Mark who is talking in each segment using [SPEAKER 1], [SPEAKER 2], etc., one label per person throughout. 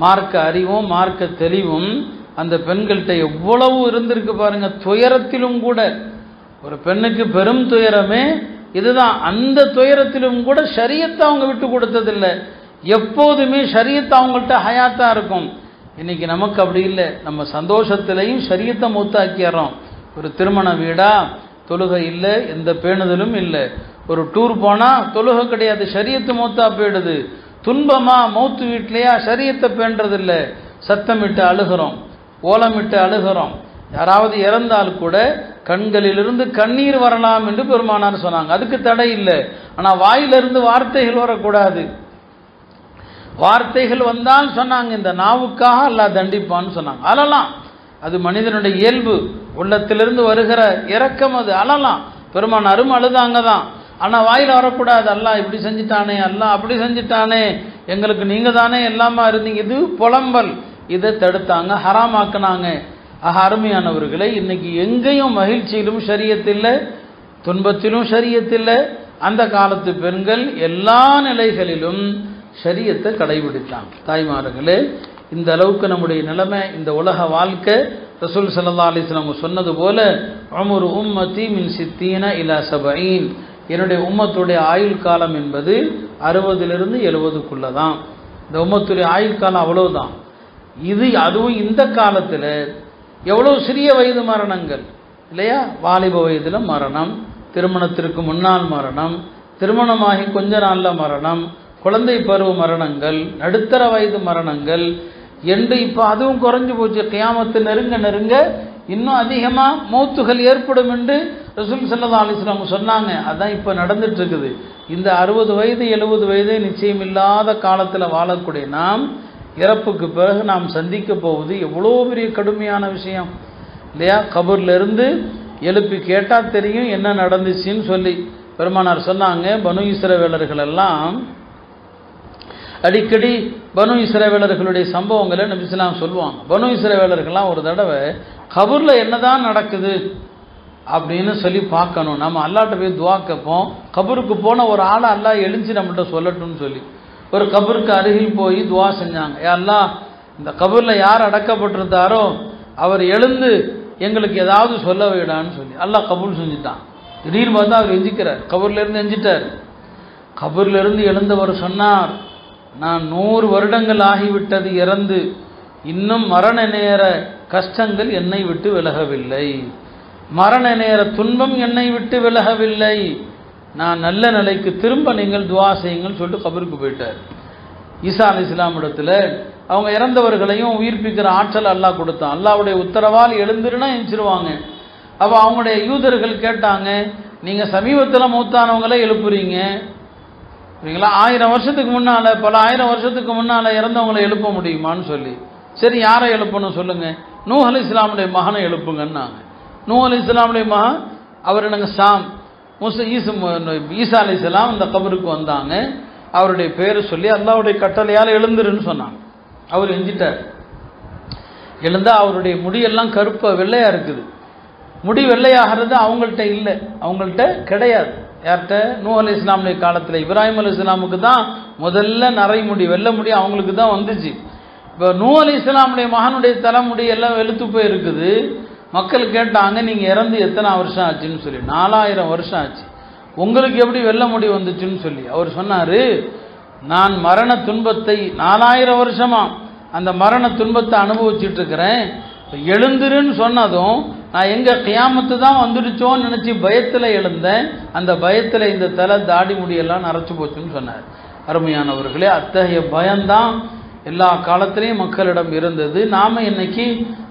[SPEAKER 1] மார்க்க அறிவும் மார்க்க தெளிவும் அந்த பெண்கள்கிட்ட எவ்வளவு இருந்திருக்கு பாருங்க. துயரத்திலும் கூட ஒரு பெண்ணுக்கு பெரும் துயரமே இதுதான். அந்த துயரத்திலும் கூட ஷரியத்தை அவங்க விட்டு கொடுத்ததில்லை. எப்போதுமே ஷரியத்தை அவங்கள்ட்ட ஹயாத்தா இருக்கும். இன்னைக்கு நமக்கு அப்படி இல்லை. நம்ம சந்தோஷத்திலையும் ஷரியத்தை மூத்தாக்கிறோம். ஒரு திருமண வீடா தொழுகை இல்லை, எந்த பேணுதலும் இல்லை. ஒரு டூர் போனா தொழுகை கிடையாது, ஷரியத்து மூத்தா போயிடுது. துன்பமா மௌத்து வீட்லையா ஷரியத்தை பேண்டதில்லை. சத்தமிட்டு அழுகிறோம், ஓலமிட்டு அழுகிறோம். யாராவது இறந்தால் கூட கண்களிலிருந்து கண்ணீர் வரலாம் என்று பெருமானார் சொன்னாங்க. அதுக்கு தடை இல்லை. ஆனால் வாயிலிருந்து வார்த்தைகள் வரக்கூடாது. வார்த்தைகள் வந்தால் சொன்னாங்க இந்த நாவுக்காக அல்லாஹ் தண்டிப்பான்னு சொன்னாங்க. அழலாம், அது மனிதனுடைய இயல்பு, உள்ளத்திலிருந்து வருகிற இரக்கம், அது அழலாம். பெருமானாரும் அழுதாங்க தான். ஆனால் வாயில் வரக்கூடாது அல்லாஹ் இப்படி செஞ்சுட்டானே, அல்லாஹ் அப்படி செஞ்சுட்டானே, எங்களுக்கு நீங்கள் தானே எல்லாமா இருந்தீங்க. இது புலம்பல். இதை தடுத்தாங்க, ஹராமாக்குனாங்க. அருமையானவர்களை, இன்னைக்கு எங்கேயும் மகிழ்ச்சியிலும் ஷரியத்தில், துன்பத்திலும் ஷரியத்தில். அந்த காலத்து பெண்கள் எல்லா நிலைகளிலும் ஷரியத்தை கடைபிடித்தாங்க. தாய்மார்களே, இந்த அளவுக்கு நம்முடைய நிலைமை, இந்த உலக வாழ்க்கை, ரசூல் ஸல்லல்லாஹு அலைஹி வஸல்லம் சொன்னது போல உம்ரு உம்மதி மின் 60 இலா 70, என்னுடைய உம்மத்துடைய ஆயுள் காலம் என்பது 60லிருந்து 70க்குள்ள தான். இந்த உம்மத்துடைய ஆயுள் காலம் அவ்வளவுதான். அதுவும் இந்த காலத்தில் எவ்வளவு சிறிய வயது மரணங்கள் இல்லையா? வாலிப வயதில் மரணம், திருமணத்திற்கு முன்னால் மரணம், திருமணமாகி கொஞ்ச நாளில் மரணம், குழந்தை பருவ மரணங்கள், நடுத்தர வயது மரணங்கள் என்று இப்போ அதுவும் குறைஞ்சு போச்சு. கியாமத்து நெருங்க நெருங்க இன்னும் அதிகமாக மௌத்துகள் ஏற்படும் என்று ரசூல் ஸல்லல்லாஹு அலைஹி வஸல்லம் சொன்னாங்க. அதான் இப்போ நடந்துட்டு இருக்குது. இந்த 60 வயது 70 வயது நிச்சயம் இல்லாத காலத்தில் வாழக்கூடிய நாம் இறப்புக்கு பிறகு நாம் சந்திக்க போவது எவ்வளோ பெரிய கடுமையான விஷயம் இல்லையா? கபூர்லேருந்து எழுப்பி கேட்டால் தெரியும் என்ன நடந்துச்சுன்னு சொல்லி பெருமானார் சொன்னாங்க. பனு இஸ்ரவேலர்கள் எல்லாம் அடிக்கடி பனு இஸ்ரவேலர்களுடைய சம்பவங்களை நபி ஸல்லல்லாஹு அலைஹி வஸல்லம் சொல்லுவாங்க. பனு இஸ்ரவேலர்கள்லாம் ஒரு தடவை கபூரில் என்னதான் நடக்குது அப்படின்னு சொல்லி பார்க்கணும். நம்ம அல்லாட்ட போய் துவா கேட்போம். கபூருக்கு போன ஒரு ஆளை அல்லாஹ் எழுந்து நம்மகிட்ட சொல்லட்டும்னு சொல்லி ஒரு கபருக்கு அருகில் போய் துவா செஞ்சாங்க. யா அல்லாஹ், இந்த கபூரில் யார் அடக்கப்பட்டிருந்தாரோ அவர் எழுந்து எங்களுக்கு ஏதாவது சொல்ல விடான்னு சொல்லி அல்லாஹ் கபூல் செஞ்சுட்டான். திடீர்னு பார்த்தா அவர் எஞ்சிக்கிறார், கபூர்லேருந்து எஞ்சிட்டார். கபூர்லேருந்து எழுந்தவர் சொன்னார், நான் 100 வருடங்கள் ஆகிவிட்டது இறந்து, இன்னும் மரண நேர கஷ்டங்கள் என்னை விட்டு விலகவில்லை, மரண நேர துன்பம் என்னை விட்டு விலகவில்லை, நான் நல்ல நிலைக்கு திரும்ப நீங்கள் துவா செய்யுங்கன்னு சொல்லிட்டு கபருக்கு போயிட்டார். ஈசா அலைஹிஸ்ஸலாம் இடத்துல அவங்க இறந்தவர்களையும் உயிர்ப்பிக்கிற ஆற்றல் அல்லாஹ் கொடுத்தான். அல்லாஹ்வுடைய உத்தரவால் எழுந்துருன்னா எஞ்சிருவாங்க. அப்போ அவங்களுடைய யூதர்கள் கேட்டாங்க, நீங்கள் சமீபத்தில் மௌத்தானவங்களே எழுப்புறீங்க சரிங்களா? 1000 வருஷத்துக்கு முன்னால், பல 1000 வருஷத்துக்கு முன்னால் இறந்தவங்களை எழுப்ப முடியுமான்னு சொல்லி, சரி யாரை எழுப்பணும் சொல்லுங்கள், நூஹ் அலைஹிஸ்ஸலாமுடைய மகனை எழுப்புங்கன்னாங்க. நூஹ் அலைஹிஸ்ஸலாமுடைய மகன் அவர் என்னங்க சாம், ஈசா அலைஹிஸ்ஸலாம் அந்த கபருக்கு வந்தாங்க. அவருடைய பேரை சொல்லி அல்லாஹ்வுடைய கட்டளையால் எழுந்துருன்னு சொன்னாங்க. அவர் எஞ்சிட்டார். எழுந்தால் அவருடைய முடியெல்லாம் கருப்பை வெள்ளையாக இருக்குது. முடி வெள்ளையாகிறது அவங்கள்ட்ட இல்லை, அவங்கள்ட்ட கிடையாது. யார்கிட்ட? நூஹ் அலைஹிஸ்ஸலாமுடைய காலத்தில் இப்ராஹிம் அலைஹிஸ்ஸலாமுக்கு தான் முதல்ல நரைமுடி, வெள்ளை முடி அவங்களுக்கு தான் வந்துச்சு. இப்போ நூஹ் அலைஹிஸ்ஸலாமுடைய மகனுடைய தலைமுடி எல்லாம் வெளுத்து போய் இருக்குது. மக்கள் கேட்டாங்க, நீங்கள் இறந்து எத்தனை வருஷம் ஆச்சுன்னு சொல்லி. 4000 வருஷம் ஆச்சு, உங்களுக்கு எப்படி வெள்ளை முடி வந்துச்சுன்னு சொல்லி. அவர் சொன்னார், நான் மரண துன்பத்தை 4000 வருஷமா அந்த மரண துன்பத்தை அனுபவிச்சுட்டு இருக்கிறேன். எழுந்துருன்னு சொன்னதும் நான் எங்கே கியாமத்து தான் வந்துடுச்சோன்னு நினச்சி பயத்தில் எழுந்தேன். அந்த பயத்தில் இந்த தலை தாடி முடியெல்லாம் நரைச்சி போச்சுன்னு சொன்னார். அருமையானவர்களே, அத்தகைய பயம்தான் எல்லா காலத்திலையும் மக்களிடம் இருந்தது. நாம் இன்னைக்கு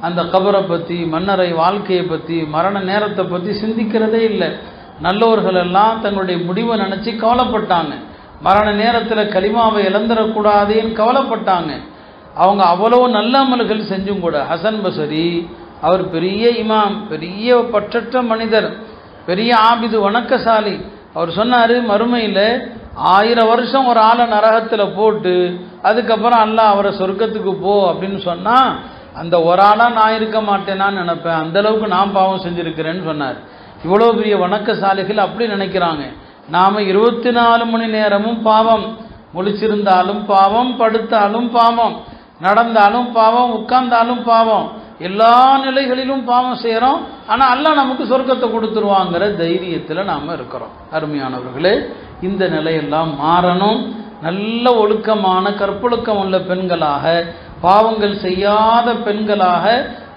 [SPEAKER 1] அந்த கபரை பற்றி, மன்னரை வாழ்க்கையை பற்றி, மரண நேரத்தை பற்றி சிந்திக்கிறதே இல்லை. நல்லோர்கள் எல்லாம் தங்களுடைய முடிவை நினச்சி கவலைப்பட்டாங்க. மரண நேரத்தில் கலிமாவை இழந்துடக்கூடாதேன்னு கவலைப்பட்டாங்க. அவங்க அவ்வளோ நல்ல அமல்கள் செஞ்சும் கூட. ஹசன் பசரி அவர் பெரிய இமாம், பெரிய பற்றற்ற மனிதர், பெரிய ஆபிது, வணக்கசாலி. அவர் சொன்னார், மறுமையில் 1000 வருஷம் ஒரு ஆளை நரகத்தில் போட்டு அதுக்கப்புறம் அல்லாஹ் அவரை சொர்க்கத்துக்கு போ அப்படின்னு சொன்னால் அந்த ஒரு ஆளாக நான் இருக்க மாட்டேனான்னு நினைப்பேன், அந்தளவுக்கு நான் பாவம் செஞ்சுருக்கிறேன்னு சொன்னார். இவ்வளோ பெரிய வணக்கசாலிகள் அப்படி நினைக்கிறாங்க. நாம் 24 மணி நேரமும் பாவம், முழிச்சிருந்தாலும் பாவம், படுத்தாலும் பாவம். நடந்தாலும் பாவம், உட்கார்ந்தாலும் பாவம், எல்லா நிலைகளிலும் பாவம் செய்கிறோம். ஆனால் அல்லாஹ் நமக்கு சொர்க்கத்தை கொடுத்துருவாங்கிற தைரியத்தில் நாம் இருக்கிறோம். அருமையானவர்களே, இந்த நிலையெல்லாம் மாறணும். நல்ல ஒழுக்கமான கற்பொழுக்கம் உள்ள பெண்களாக, பாவங்கள் செய்யாத பெண்களாக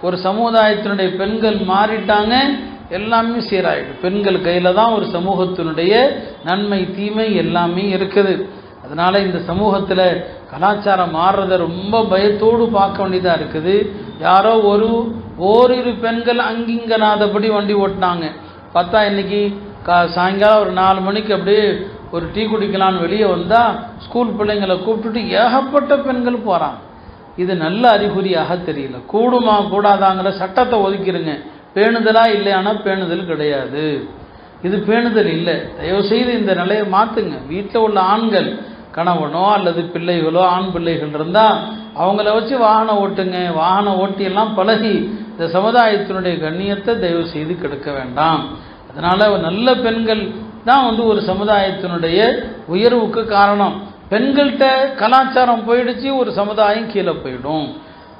[SPEAKER 1] ஒரு சமுதாயத்தினுடைய பெண்கள் மாறிட்டாங்க, எல்லாமே சீராயிடும். பெண்கள் கையில் தான் ஒரு சமூகத்தினுடைய நன்மை தீமை எல்லாமே இருக்குது. அதனால் இந்த சமூகத்தில் கலாச்சாரம் மாறுறதை ரொம்ப பயத்தோடு பார்க்க வேண்டியதாக இருக்குது. யாரோ ஓரிரு பெண்கள் அங்கிங்கனாதபடி வண்டி ஓட்டினாங்க. பார்த்தா இன்னைக்கு சாயங்காலம் ஒரு 4 மணிக்கு அப்படியே ஒரு டீ குடிக்கலான்னு வெளியே வந்தால் ஸ்கூல் பிள்ளைங்களை கூப்பிட்டுட்டு ஏகப்பட்ட பெண்கள் போகிறாங்க. இது நல்ல அறிகுறியாக தெரியல. கூடுமா கூடாதாங்கிற சட்டத்தை ஒதுக்கிடுங்க. பேணுதலா இல்லையானா பேணுதல் கிடையாது. இது பேணுதல் இல்லை. தயவுசெய்து இந்த நிலையை மாற்றுங்க. வீட்டில் உள்ள ஆண்கள், கணவனோ அல்லது பிள்ளைகளோ, ஆண் பிள்ளைகள் இருந்தால் அவங்கள வச்சு வாகனம் ஓட்டுங்க. வாகனம் ஓட்டியெல்லாம் பழகி இந்த சமுதாயத்தினுடைய கண்ணியத்தை தயவு செய்து கெடுக்க வேண்டாம். அதனால் நல்ல பெண்கள் தான் ஒரு சமுதாயத்தினுடைய உயர்வுக்கு காரணம். பெண்கள்கிட்ட கலாச்சாரம் போயிடுச்சு, ஒரு சமுதாயம் கீழே போயிடும்.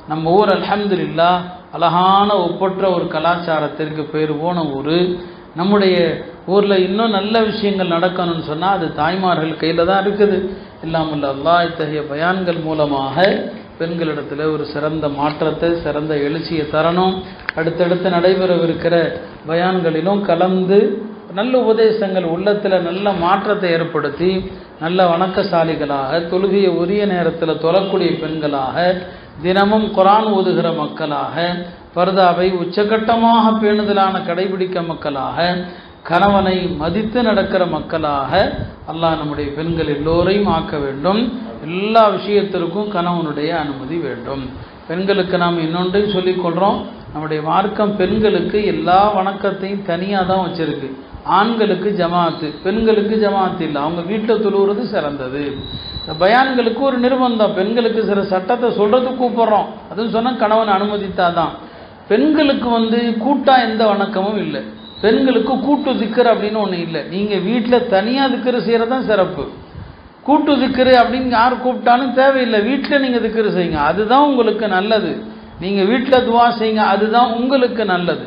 [SPEAKER 1] நம்ம ஊர் அல்ஹம்துலில்லாஹ் அழகான ஒப்பற்ற ஒரு கலாச்சாரத்திற்கு பேர் போன ஊர். நம்முடைய ஊரில் இன்னும் நல்ல விஷயங்கள் நடக்கணும்னு சொன்னால் அது தாய்மார்கள் கையில் தான் இருக்குது. இல்லாமல் அல்லாஹ் இத்தகைய பயான்கள் மூலமாக பெண்களிடத்தில் ஒரு சிறந்த மாற்றத்தை, சிறந்த எழுச்சியை தரணும். அடுத்தடுத்து நடைபெறவிருக்கிற பயான்களிலும் கலந்து நல்ல உபதேசங்கள் உள்ளத்தில் நல்ல மாற்றத்தை ஏற்படுத்தி நல்ல வணக்கசாலிகளாக, தொழுகையை உரிய நேரத்தில் தொழக்கூடிய பெண்களாக, தினமும் குர்ஆன் ஓதுகிற மக்களாக, பர்தாவை உச்சகட்டமாக பேணுதலான கடைபிடிக்க மக்களாக, கணவனை மதித்து நடக்கிற மக்களாக அல்லாஹ் நம்முடைய பெண்கள் எல்லோரையும் ஆக்க வேண்டும். எல்லா விஷயத்திற்கும் கணவனுடைய அனுமதி வேண்டும். பெண்களுக்கு நாம் இன்னொன்றையும் சொல்லிக்கொள்கிறோம். நம்முடைய மார்க்கம் பெண்களுக்கு எல்லா வணக்கத்தையும் தனியாக தான் வச்சிருக்கு. ஆண்களுக்கு ஜமாத்து, பெண்களுக்கு ஜமாத்து இல்லை. அவங்க வீட்டில் தொழுகிறது சிறந்தது. இந்த பயான்களுக்கு ஒரு நிர்பந்தம். பெண்களுக்கு சில சட்டத்தை சொல்கிறதுக்கு கூப்பிட்றோம். அதுவும் சொன்னால் கணவன் அனுமதித்தாதான். பெண்களுக்கு கூட்டா எந்த வணக்கமும் இல்லை. பெண்களுக்கு கூட்டு திக்கர் அப்படின்னு ஒன்று இல்லை. நீங்கள் வீட்டில் தனியாக திக்கரு செய்கிறதான் சிறப்பு. கூட்டு திக்கரு அப்படின்னு யார் கூப்பிட்டாலும் தேவையில்லை. வீட்டில் நீங்கள் திக்கரு செய்யுங்க, அதுதான் உங்களுக்கு நல்லது. நீங்கள் வீட்டில் துவா செய்யுங்க, அதுதான் உங்களுக்கு நல்லது.